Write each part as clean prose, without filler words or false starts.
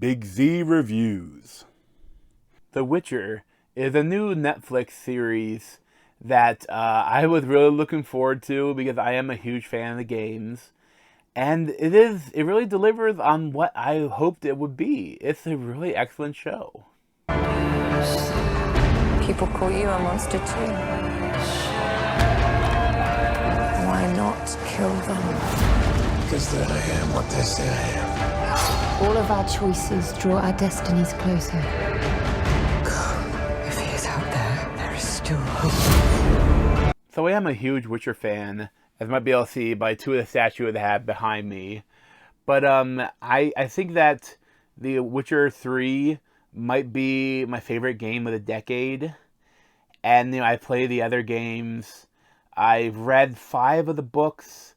Big Z Reviews. The Witcher is a new Netflix series that I was really looking forward to because I am a huge fan of the games. And it really delivers on what I hoped it would be. It's a really excellent show. People call you a monster too. Why not kill them? Because then I am what they say I am. All of our choices draw our destinies closer. If he is out there, there is still hope. So I am a huge Witcher fan, as you might be able to see by two of the statues I have behind me. But I think that The Witcher 3 might be my favorite game of the decade. And I play the other games. I've read 5 of the books.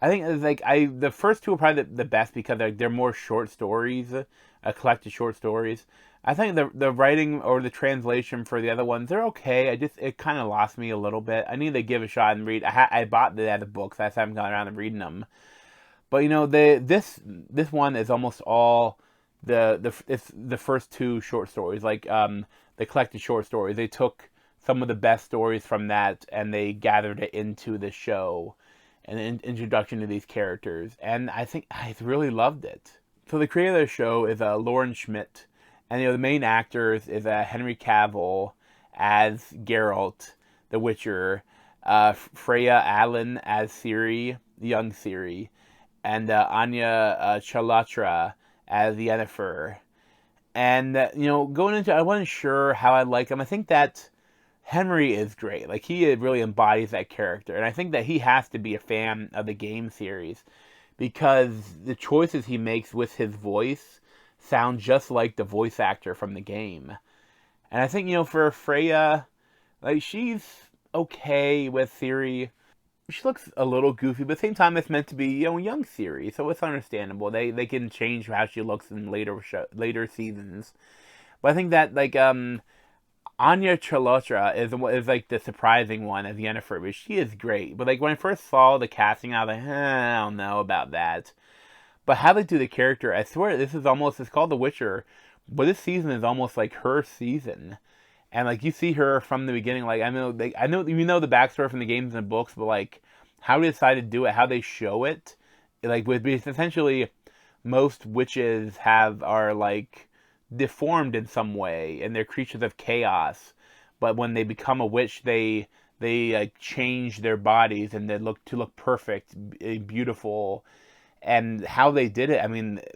I think it's the first 2 are probably the best because they're more short stories, collected short stories. I think the writing or the translation for the other ones, they're okay. It kind of lost me a little bit. I need to give a shot and read. I bought the other books. I just haven't gone around and reading them. But this one is almost all it's the first 2 short stories, the collected short stories. They took some of the best stories from that and they gathered it into the show, an introduction to these characters. And I think I really loved it. So the creator of the show is Lauren Schmidt. And the main actors is Henry Cavill as Geralt, the Witcher, Freya Allan as Ciri, the young Ciri, and Anya Chalotra as Yennefer. And going into, I wasn't sure how I like him. I think that Henry is great. He really embodies that character, and I think that he has to be a fan of the game series because the choices he makes with his voice sound just like the voice actor from the game. And I think, for Freya, she's okay with Ciri. She looks a little goofy, but at the same time, it's meant to be, young Ciri, so it's understandable. They can change how she looks in later seasons. But I think that, Anya Chalotra is the surprising one as Yennefer, but she is great. But, when I first saw the casting, I was like, I don't know about that. But how they do the character, I swear, it's called The Witcher, but this season is almost like her season. And, you see her from the beginning, I know the backstory from the games and the books, but, how they decide to do it, how they show it, with essentially, most witches are deformed in some way, and they're creatures of chaos. But when they become a witch, they change their bodies, and they look perfect, beautiful. And how they did it,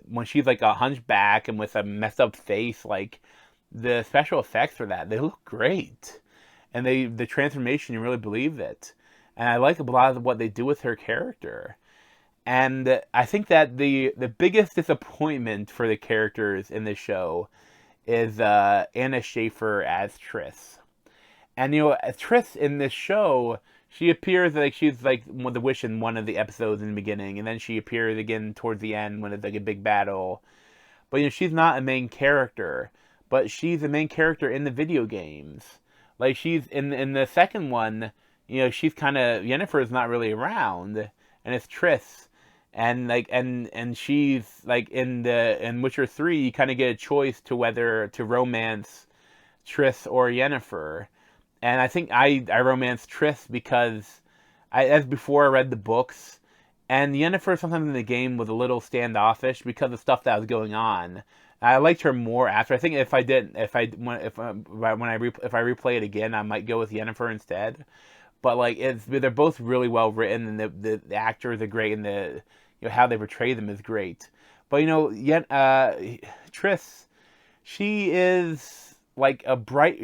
when she's a hunchback and with a messed up face, the special effects for that, they look great. And the transformation, you really believe it. And I like a lot of what they do with her character. And I think that the biggest disappointment for the characters in this show is Anna Schafer as Triss. And Triss in this show, she appears she's the witch in one of the episodes in the beginning, and then she appears again towards the end when it's a big battle. But she's not a main character, but she's a main character in the video games. She's in the second one, she's kind of, Yennefer is not really around, and it's Triss. And and she's in Witcher 3, you kind of get a choice to whether to romance Triss or Yennefer. And I think I romanced Triss because as before I read the books, and Yennefer sometimes in the game was a little standoffish because of stuff that was going on. I liked her more after. I think if I replay it again, I might go with Yennefer instead. But they're both really well written, and the actors are great, and the how they portray them is great. But Triss, she is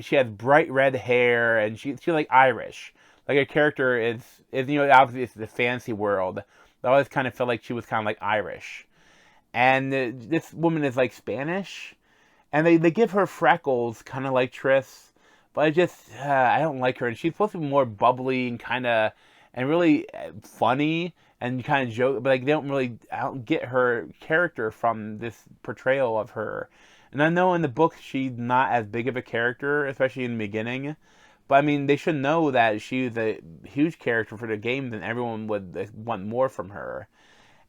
she has bright red hair, and she's Irish. Her character is obviously it's the fantasy world. I always kind of felt like she was kind of Irish. And this woman is Spanish, and they give her freckles kind of like Triss. But I don't like her. And she's supposed to be more bubbly and really funny and kind of joke. But I don't get her character from this portrayal of her. And I know in the book she's not as big of a character, especially in the beginning. But they should know that she's a huge character for the games, and everyone would want more from her.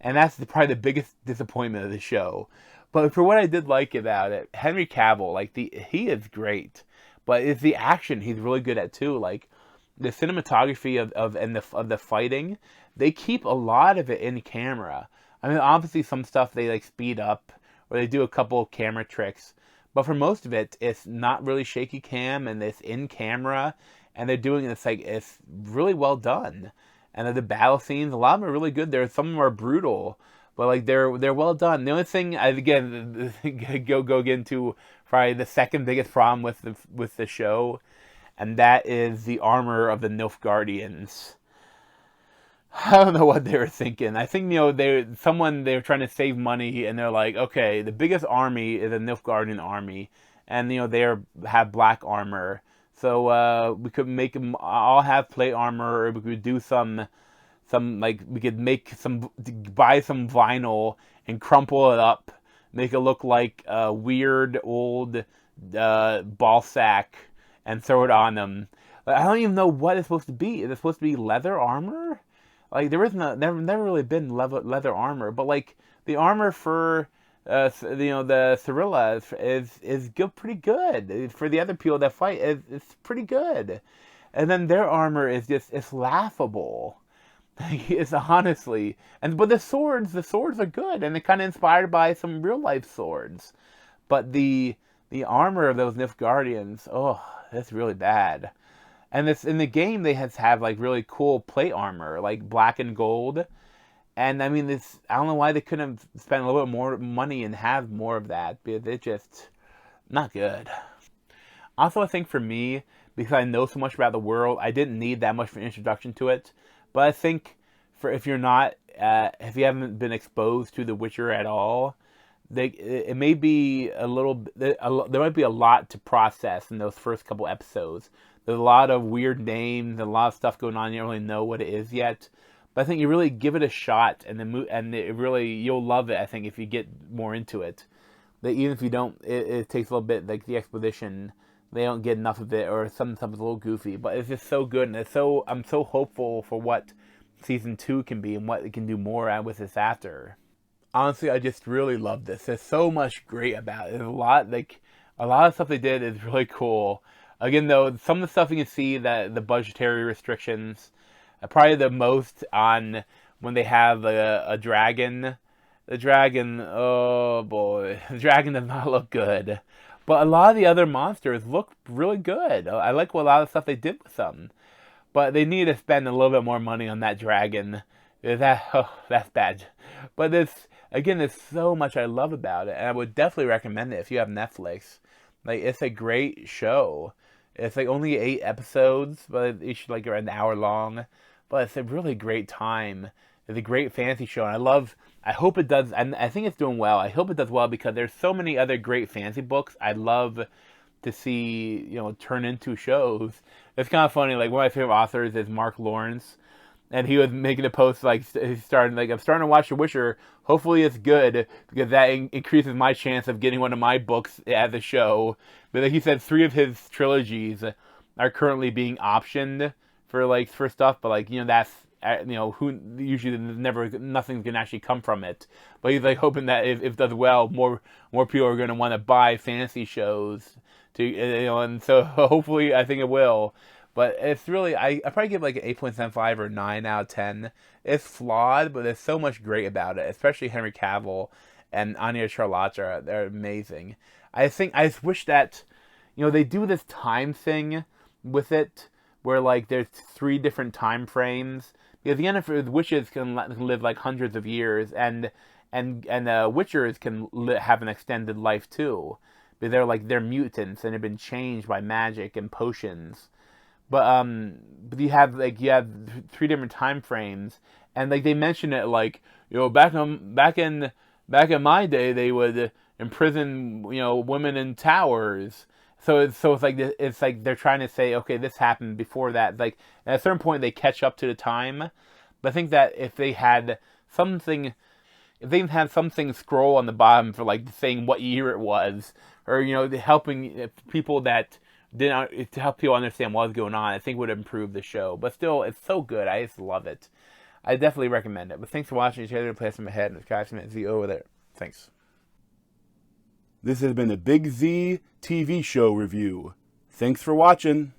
and that's probably the biggest disappointment of the show. But for what I did like about it, Henry Cavill, like he is great, but it's the action he's really good at too. Like the cinematography of the fighting, they keep a lot of it in camera. I mean, obviously some stuff they like speed up or they do a couple of camera tricks, but for most of it, it's not really shaky cam and it's in camera, and they're doing this like it's really well done. And the battle scenes, a lot of them are really good. There, some of them are brutal, but like they're well done. The only thing, again, go get into probably the second biggest problem with the show, and that is the armor of the Nilfgaardians. I don't know what they were thinking. I think they were trying to save money, and they're like, okay, the biggest army is a Nilfgaardian army, and have black armor, so we could make them all have plate armor, or we could do some like we could buy some vinyl and crumple it up, make it look like a weird old ball sack, and throw it on them. I don't even know what it's supposed to be. Is it supposed to be leather armor? Like there isn't never really been leather armor, but like the armor for the Cirilla is good, pretty good. For the other people that fight, it's pretty good, and then their armor is it's laughable. It's honestly, but the swords are good, and they're kind of inspired by some real life swords, but the armor of those Nilfgaardians, oh, that's really bad. And this in the game they have like really cool plate armor, like black and gold. And I mean, I don't know why they couldn't have spent a little bit more money and have more of that, because it's just not good. Also, I think for me, because I know so much about the world, I didn't need that much of an introduction to it. But I think if you haven't been exposed to The Witcher at all, it may be there might be a lot to process in those first couple episodes. There's a lot of weird names and a lot of stuff going on. You don't really know what it is yet. But I think you really give it a shot, and you'll love it. I think if you get more into it, that even if you don't, it takes a little bit. Like the exposition, they don't get enough of it, or some stuff is a little goofy. But it's just so good, and I'm so hopeful for what season 2 can be and what it can do more with this after. Honestly, I just really love this. There's so much great about it. There's a lot of stuff they did is really cool. Again, though, some of the stuff you can see that the budgetary restrictions, probably the most on when they have a dragon. The dragon, oh boy, the dragon does not look good. But a lot of the other monsters look really good. I like a lot of the stuff they did with them. But they need to spend a little bit more money on that dragon. That's bad. But there's so much I love about it, and I would definitely recommend it if you have Netflix. Like, it's a great show. It's like only 8 episodes, but each like around an hour long. But it's a really great time. It's a great fantasy show, and I hope it does, and I think it's doing well. I hope it does well because there's so many other great fantasy books I'd love to see, turn into shows. It's kind of funny, like one of my favorite authors is Mark Lawrence, and he was making a post like I'm starting to watch The Witcher. Hopefully it's good, because that increases my chance of getting one of my books as a show. But like he said, 3 of his trilogies are currently being optioned for stuff. But that's who usually nothing's gonna actually come from it. But he's like hoping that if it does well, more people are gonna want to buy fantasy shows and so hopefully I think it will. But it's really, I probably give like an 8.75 or 9 out of 10. It's flawed, but there's so much great about it, especially Henry Cavill and Anya Charlotte. They're amazing. I just wish that, they do this time thing with it, where like there's 3 different time frames. Because the Yennefer witches can live like hundreds of years, and witchers can have an extended life too. But they're mutants and have been changed by magic and potions. But you have 3 different time frames, and like they mention it back in my day they would imprison women in towers. So it's like they're trying to say, okay, this happened before that. Like at a certain point they catch up to the time. But I think that if they had something scroll on the bottom for like saying what year it was, or helping people to help people understand what was going on, I think would improve the show. But still, it's so good. I just love it. I definitely recommend it. But thanks for watching. Share the place in my head and subscribe to Z over there. Thanks. This has been a Big Z TV show review. Thanks for watching.